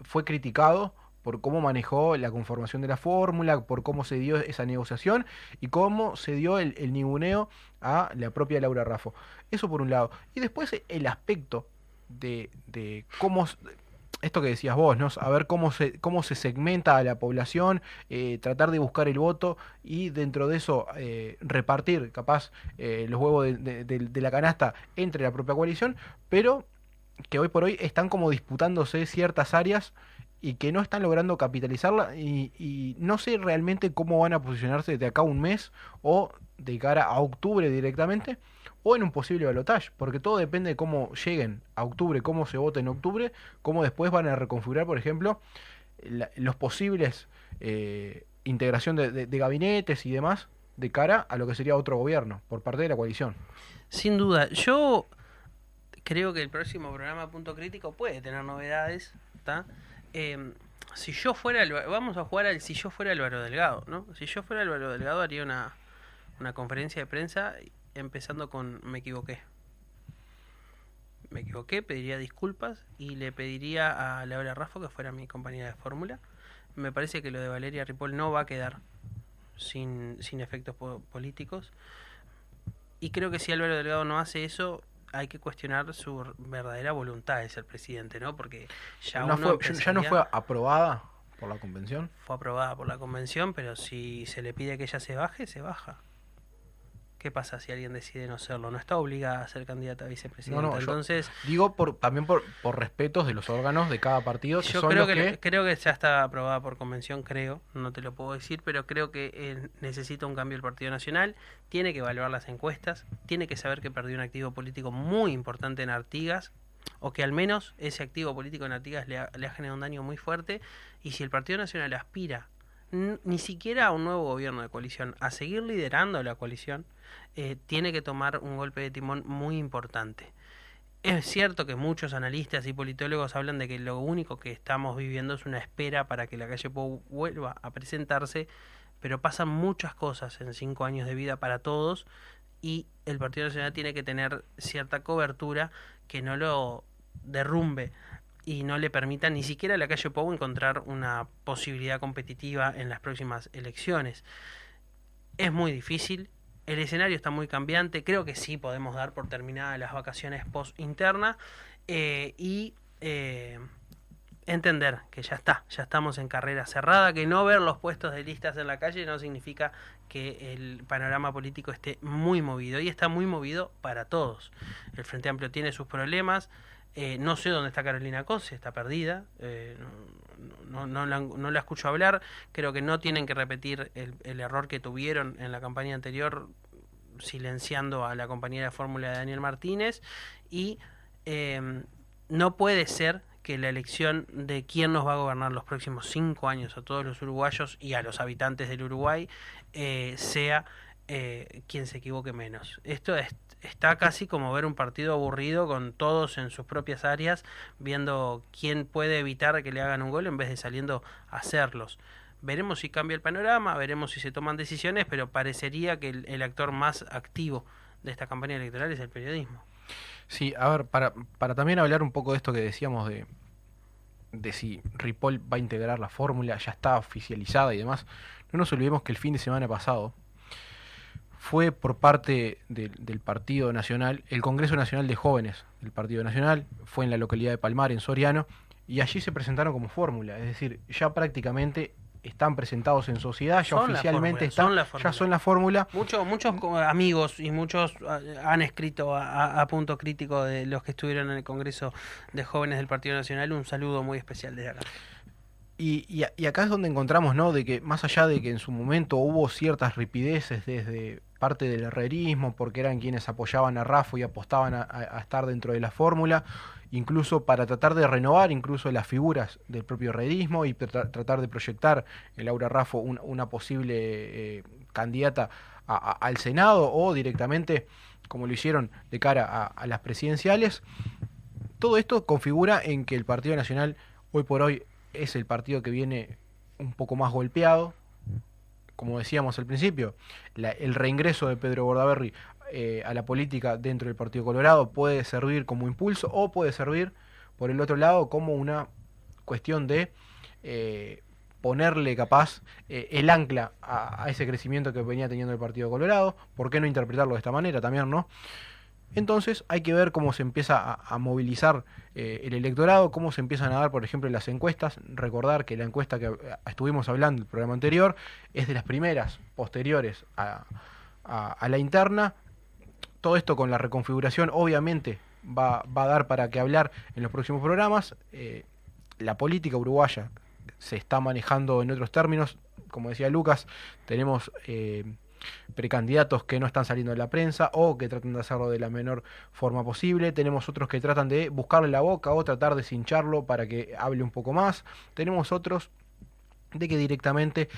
fue criticado por cómo manejó la conformación de la fórmula, por cómo se dio esa negociación y cómo se dio el ninguneo a la propia Laura Raffo. Eso por un lado. Y después el aspecto de cómo... Esto que decías vos, ¿no? A ver cómo se segmenta a la población, tratar de buscar el voto y dentro de eso repartir, capaz, los huevos de la canasta entre la propia coalición, pero que hoy por hoy están como disputándose ciertas áreas y que no están logrando capitalizarla y no sé realmente cómo van a posicionarse de acá a un mes o de cara a octubre directamente o en un posible balotaje, porque todo depende de cómo lleguen a octubre, cómo se vote en octubre, cómo después van a reconfigurar, por ejemplo, los posibles integración de gabinetes y demás de cara a lo que sería otro gobierno por parte de la coalición. Sin duda, yo creo que el próximo programa Punto Crítico puede tener novedades, ¿está? Si yo fuera vamos a jugar al si yo fuera Álvaro Delgado, ¿no? Si yo fuera Álvaro Delgado haría una conferencia de prensa empezando con me equivoqué, pediría disculpas y le pediría a Laura Raffo que fuera mi compañera de fórmula. Me parece que lo de Valeria Ripoll no va a quedar sin efectos políticos y creo que si Álvaro Delgado no hace eso hay que cuestionar su verdadera voluntad de ser presidente, ¿no? Porque ya no fue aprobada por la convención. Fue aprobada por la convención, pero si se le pide que ella se baje, se baja. ¿Qué pasa si alguien decide no serlo? No está obligada a ser candidata a vicepresidenta. No, entonces digo también por respetos de los órganos de cada partido. Que yo son creo que creo que ya está aprobada por convención, no te lo puedo decir, pero creo que necesita un cambio el Partido Nacional, tiene que evaluar las encuestas, tiene que saber que perdió un activo político muy importante en Artigas, o que al menos ese activo político en Artigas le ha generado un daño muy fuerte, y si el Partido Nacional aspira ni siquiera a un nuevo gobierno de coalición, a seguir liderando la coalición, tiene que tomar un golpe de timón muy importante. Es cierto que muchos analistas y politólogos hablan de que lo único que estamos viviendo es una espera para que la calle Pou vuelva a presentarse, pero pasan muchas cosas en 5 años de vida para todos y el Partido Nacional tiene que tener cierta cobertura que no lo derrumbe y no le permita ni siquiera a la calle Pou encontrar una posibilidad competitiva en las próximas elecciones. Es muy difícil, el escenario está muy cambiante, creo que sí podemos dar por terminadas las vacaciones post-interna y entender que ya estamos en carrera cerrada, que no ver los puestos de listas en la calle no significa que el panorama político esté muy movido, y está muy movido para todos. El Frente Amplio tiene sus problemas. No sé dónde está Carolina Cose, está perdida, no la escucho hablar. Creo que no tienen que repetir el error que tuvieron en la campaña anterior, silenciando a la compañera de fórmula de Daniel Martínez, y no puede ser que la elección de quién nos va a gobernar los próximos 5 años a todos los uruguayos y a los habitantes del Uruguay sea quien se equivoque menos. Esto está casi como ver un partido aburrido con todos en sus propias áreas, viendo quién puede evitar que le hagan un gol en vez de saliendo a hacerlos. Veremos si cambia el panorama, veremos si se toman decisiones, pero parecería que el actor más activo de esta campaña electoral es el periodismo. Sí, a ver, para también hablar un poco de esto que decíamos de si Ripoll va a integrar la fórmula, ya está oficializada y demás, no nos olvidemos que el fin de semana pasado fue por parte del Partido Nacional, el Congreso Nacional de Jóvenes del Partido Nacional, fue en la localidad de Palmar, en Soriano, y allí se presentaron como fórmula, es decir, ya prácticamente están presentados en sociedad, ya Son la oficialmente fórmula, están, son la ya son la fórmula. Muchos amigos y muchos han escrito a punto crítico de los que estuvieron en el Congreso de Jóvenes del Partido Nacional. Un saludo muy especial desde acá. Y acá es donde encontramos, ¿no? De que más allá de que en su momento hubo ciertas ripideces desde parte del herrerismo, porque eran quienes apoyaban a Raffo y apostaban a estar dentro de la fórmula, incluso para tratar de renovar incluso las figuras del propio herrerismo y tratar de proyectar en Laura Raffo una posible candidata al Senado o directamente, como lo hicieron de cara a las presidenciales. Todo esto configura en que el Partido Nacional hoy por hoy es el partido que viene un poco más golpeado. Como decíamos al principio, el reingreso de Pedro Bordaberry a la política dentro del Partido Colorado puede servir como impulso o puede servir, por el otro lado, como una cuestión de ponerle capaz el ancla a ese crecimiento que venía teniendo el Partido Colorado. ¿Por qué no interpretarlo de esta manera también, no? Entonces hay que ver cómo se empieza a movilizar el electorado, cómo se empiezan a dar, por ejemplo, las encuestas. Recordar que la encuesta que estuvimos hablando en el programa anterior es de las primeras posteriores a la interna. Todo esto con la reconfiguración obviamente va a dar para que hablar en los próximos programas. La política uruguaya se está manejando en otros términos. Como decía Lucas, tenemos precandidatos que no están saliendo de la prensa o que tratan de hacerlo de la menor forma posible. Tenemos otros que tratan de buscarle la boca o tratar de cincharlo para que hable un poco más. Tenemos otros de que directamente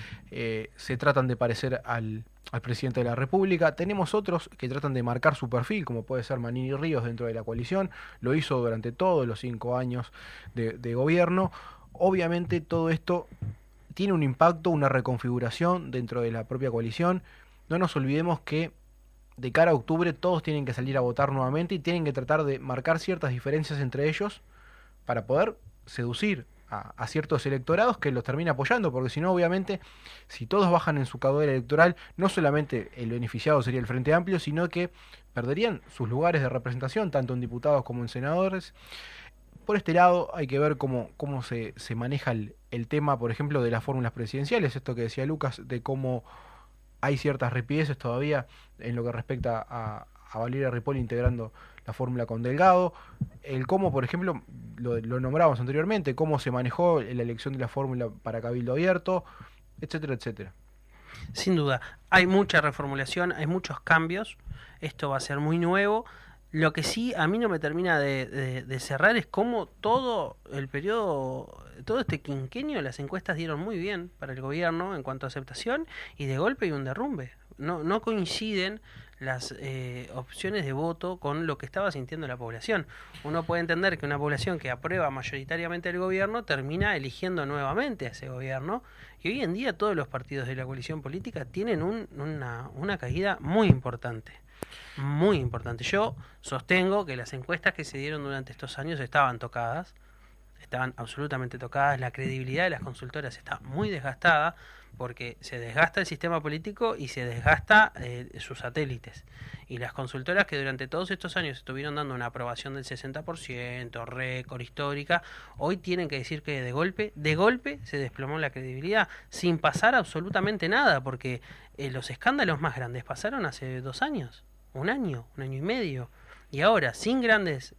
se tratan de parecer al presidente de la República. Tenemos otros que tratan de marcar su perfil, como puede ser Manini Ríos dentro de la coalición. Lo hizo durante todos los 5 años de gobierno. Obviamente todo esto tiene un impacto, una reconfiguración dentro de la propia coalición. No nos olvidemos que de cara a octubre todos tienen que salir a votar nuevamente y tienen que tratar de marcar ciertas diferencias entre ellos para poder seducir a ciertos electorados que los termina apoyando, porque si no, obviamente, si todos bajan en su caudal electoral, no solamente el beneficiado sería el Frente Amplio, sino que perderían sus lugares de representación, tanto en diputados como en senadores. Por este lado hay que ver cómo se maneja el tema, por ejemplo, de las fórmulas presidenciales, esto que decía Lucas, de cómo hay ciertas ripideces todavía en lo que respecta a Valeria Ripoll integrando la fórmula con Delgado, el cómo, por ejemplo, lo nombrábamos anteriormente, cómo se manejó la elección de la fórmula para Cabildo Abierto, etcétera, etcétera. Sin duda, hay mucha reformulación, hay muchos cambios, esto va a ser muy nuevo. Lo que sí a mí no me termina de cerrar es cómo todo el periodo, todo este quinquenio, las encuestas dieron muy bien para el gobierno en cuanto a aceptación y de golpe hay un derrumbe. No coinciden las opciones de voto con lo que estaba sintiendo la población. Uno puede entender que una población que aprueba mayoritariamente el gobierno termina eligiendo nuevamente a ese gobierno y hoy en día todos los partidos de la coalición política tienen una caída muy importante. Muy importante. Yo sostengo que las encuestas que se dieron durante estos años estaban tocadas, estaban absolutamente tocadas, la credibilidad de las consultoras está muy desgastada porque se desgasta el sistema político y se desgasta sus satélites. Y las consultoras que durante todos estos años estuvieron dando una aprobación del 60%, récord histórica, hoy tienen que decir que de golpe se desplomó la credibilidad, sin pasar absolutamente nada, porque los escándalos más grandes pasaron hace 2 años, un año y medio, y ahora sin grandes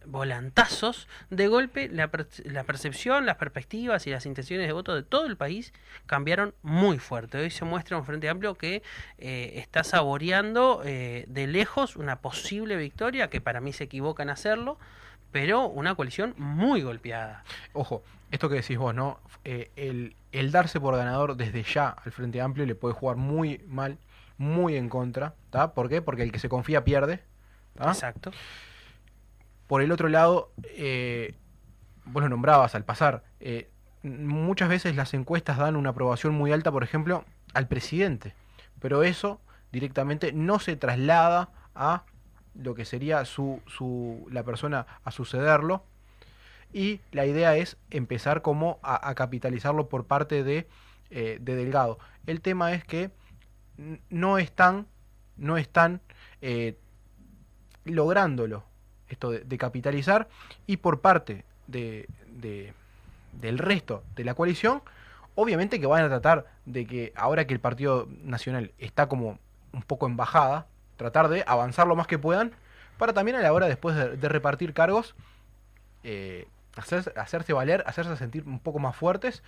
volantazos, de golpe la percepción, las perspectivas y las intenciones de voto de todo el país cambiaron muy fuerte. Hoy se muestra un Frente Amplio que está saboreando de lejos una posible victoria, que para mí se equivoca en hacerlo, pero una coalición muy golpeada. Ojo, esto que decís vos, ¿no? El darse por ganador desde ya al Frente Amplio le puede jugar muy mal, muy en contra, ¿tá? ¿Por qué? Porque el que se confía pierde, ¿tá? Exacto. Por el otro lado, vos lo nombrabas al pasar, muchas veces las encuestas dan una aprobación muy alta, por ejemplo, al presidente, pero eso directamente no se traslada a lo que sería la persona a sucederlo, y la idea es empezar como a capitalizarlo por parte de Delgado. El tema es que no están lográndolo esto de capitalizar, y por parte de del resto de la coalición, obviamente que van a tratar de que, ahora que el Partido Nacional está como un poco en bajada, tratar de avanzar lo más que puedan, para también a la hora después de repartir cargos, hacerse valer, hacerse sentir un poco más fuertes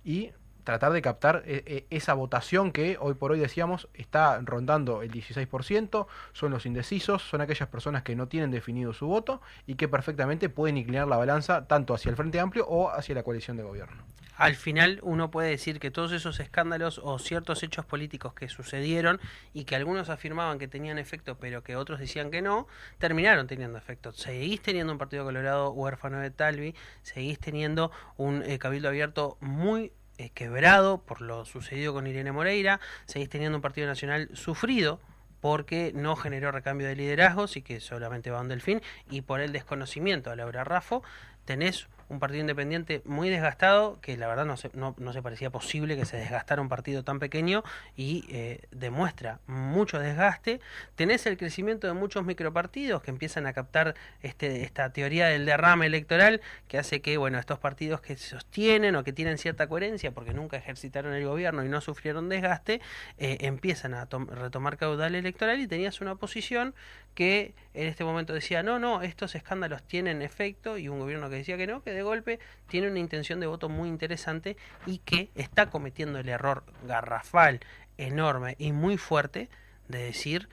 y tratar de captar esa votación que hoy por hoy decíamos está rondando el 16%, son los indecisos, son aquellas personas que no tienen definido su voto y que perfectamente pueden inclinar la balanza tanto hacia el Frente Amplio o hacia la coalición de gobierno. Al final uno puede decir que todos esos escándalos o ciertos hechos políticos que sucedieron y que algunos afirmaban que tenían efecto pero que otros decían que no, terminaron teniendo efecto. Seguís teniendo un Partido Colorado huérfano de Talvi, seguís teniendo un Cabildo Abierto muy quebrado por lo sucedido con Irene Moreira, seguís teniendo un Partido Nacional sufrido porque no generó recambio de liderazgos y que solamente va a un delfín, y por el desconocimiento a Laura Raffo tenés un partido independiente muy desgastado, que la verdad no se parecía posible que se desgastara un partido tan pequeño y demuestra mucho desgaste. Tenés el crecimiento de muchos micropartidos que empiezan a captar esta teoría del derrame electoral, que hace que estos partidos que se sostienen o que tienen cierta coherencia porque nunca ejercitaron el gobierno y no sufrieron desgaste, empiezan a retomar caudal electoral, y tenías una oposición que en este momento decía no, estos escándalos tienen efecto, y un gobierno que decía que no, que de golpe tiene una intención de voto muy interesante y que está cometiendo el error garrafal, enorme y muy fuerte de decir: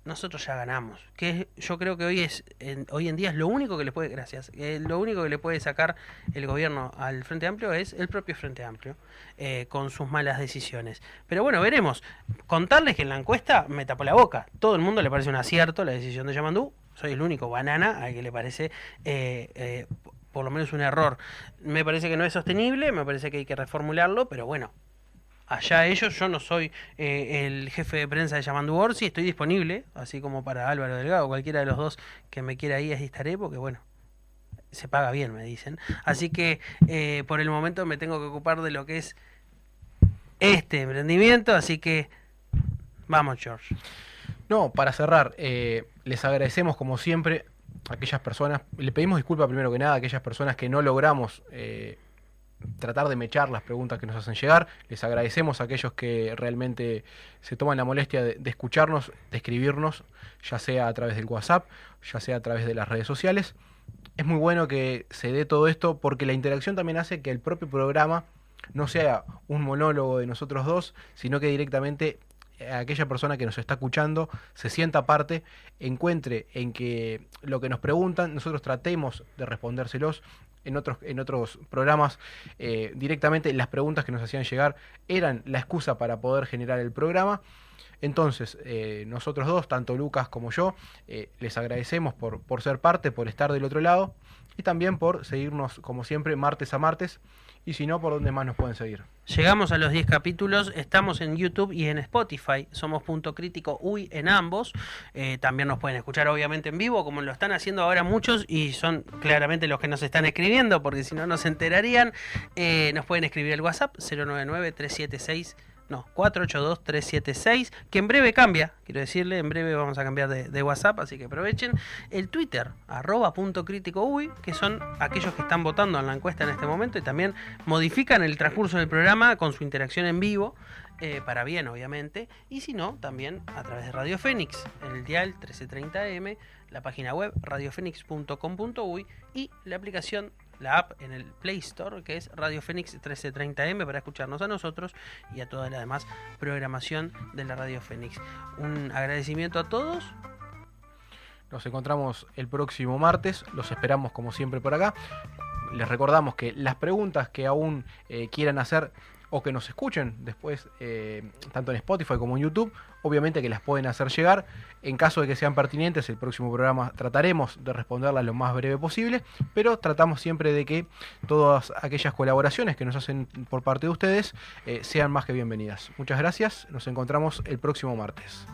nosotros ya ganamos, que yo creo que hoy en día es lo único que le puede, lo único que le puede sacar el gobierno al Frente Amplio es el propio Frente Amplio, con sus malas decisiones. Pero bueno, veremos. Contarles que en la encuesta me tapó la boca. Todo el mundo le parece un acierto la decisión de Yamandú. Soy el único banana al que le parece por lo menos un error. Me parece que no es sostenible, me parece que hay que reformularlo, pero bueno, allá ellos. Yo no soy el jefe de prensa de Yamandú Orsi, estoy disponible, así como para Álvaro Delgado, cualquiera de los dos que me quiera ir, ahí estaré, porque se paga bien, me dicen. Así que por el momento me tengo que ocupar de lo que es este emprendimiento, así que vamos, George. No, para cerrar, les agradecemos como siempre a aquellas personas, le pedimos disculpas primero que nada a aquellas personas que no logramos tratar de mechar las preguntas que nos hacen llegar. Les agradecemos a aquellos que realmente se toman la molestia de escucharnos, de escribirnos, ya sea a través del WhatsApp, ya sea a través de las redes sociales. Es muy bueno que se dé todo esto porque la interacción también hace que el propio programa no sea un monólogo de nosotros dos, sino que directamente aquella persona que nos está escuchando se sienta parte, encuentre en que lo que nos preguntan nosotros tratemos de respondérselos. En otros programas directamente las preguntas que nos hacían llegar eran la excusa para poder generar el programa. Entonces nosotros dos, tanto Lucas como yo, les agradecemos por ser parte, por estar del otro lado, y también por seguirnos como siempre martes a martes. Y si no, ¿por dónde más nos pueden seguir? Llegamos a los 10 capítulos, estamos en YouTube y en Spotify, somos Punto Crítico Uy en ambos. También nos pueden escuchar obviamente en vivo, como lo están haciendo ahora muchos, y son claramente los que nos están escribiendo, porque si no, no se enterarían. Nos pueden escribir al WhatsApp 099-376, que en breve cambia, quiero decirle, en breve vamos a cambiar de WhatsApp, así que aprovechen. El Twitter, @puntocriticouy, que son aquellos que están votando en la encuesta en este momento y también modifican el transcurso del programa con su interacción en vivo, para bien obviamente, y si no, también a través de Radio Fénix, en el dial 1330M, la página web radiofenix.com.uy y la aplicación, la app en el Play Store, que es Radio Fénix 1330M, para escucharnos a nosotros y a toda la demás programación de la Radio Fénix. Un agradecimiento a todos. Nos encontramos el próximo martes, los esperamos como siempre por acá. Les recordamos que las preguntas que aún quieran hacer o que nos escuchen después, tanto en Spotify como en YouTube, obviamente que las pueden hacer llegar. En caso de que sean pertinentes, el próximo programa trataremos de responderlas lo más breve posible, pero tratamos siempre de que todas aquellas colaboraciones que nos hacen por parte de ustedes sean más que bienvenidas. Muchas gracias, nos encontramos el próximo martes.